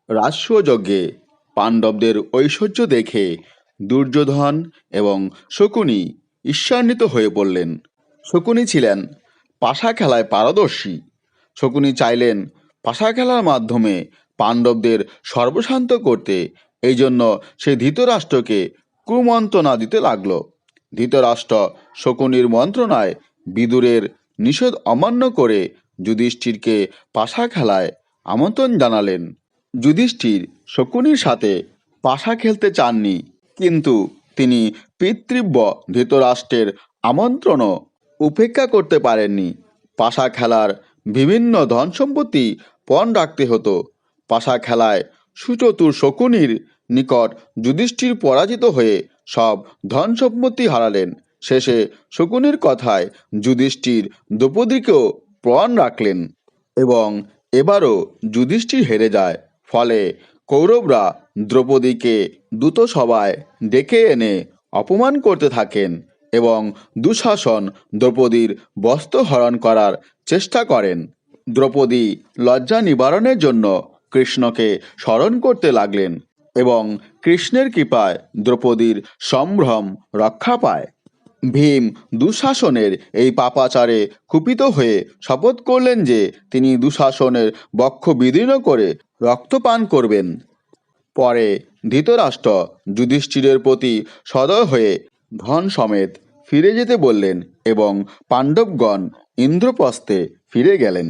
রাজসূয়যজ্ঞে পাণ্ডবদের ঐশ্বর্য দেখে দুর্যোধন এবং শকুনি ঈর্ষান্বিত হয়ে পড়লেন। শকুনি ছিলেন পাশা খেলায় পারদর্শী। শকুনি চাইলেন পাশা খেলার মাধ্যমে পাণ্ডবদের সর্বশান্ত করতে। এই জন্য সে ধৃতরাষ্ট্রকে কুমন্ত্রণা দিতে লাগল। ধৃতরাষ্ট্র শকুনির মন্ত্রণায় বিদুরের নিষেধ অমান্য করে যুধিষ্ঠিরকে পাশা খেলায় আমন্ত্রণ জানালেন। যুধিষ্ঠির শকুনির সাথে পাশা খেলতে চাননি, কিন্তু তিনি পিতৃব্য ধৃতরাষ্ট্রের আমন্ত্রণও উপেক্ষা করতে পারেননি। পাশা খেলার বিভিন্ন ধন সম্পত্তি পণ রাখতে হতো। পাশা খেলায় সুচতুর শকুনির নিকট যুধিষ্ঠির পরাজিত হয়ে সব ধন সম্পত্তি হারালেন। শেষে শকুনির কথায় যুধিষ্ঠির দ্রৌপদীকেও পণ রাখলেন এবং এবারও যুধিষ্ঠির হেরে যায়। ফলে কৌরবরা দ্রৌপদীকে দূতসভায় ডেকে এনে অপমান করতে থাকেন এবং দুঃশাসন দ্রৌপদীর বস্ত্র হরণ করার চেষ্টা করেন। দ্রৌপদী লজ্জা নিবারণের জন্য কৃষ্ণকে স্মরণ করতে লাগলেন এবং কৃষ্ণের কৃপায় দ্রৌপদীর সম্ভ্রম রক্ষা পায়। ভীম দুঃশাসনের এই পাপাচারে কুপিত হয়ে শপথ করলেন যে তিনি দুঃশাসনের বক্ষ বিদীর্ণ করে রক্তপান করবেন। পরে ধৃতরাষ্ট্র যুধিষ্ঠিরের প্রতি সদয় হয়ে ধন সমেত ফিরে যেতে বললেন এবং পাণ্ডবগণ ইন্দ্রপ্রস্থে ফিরে গেলেন।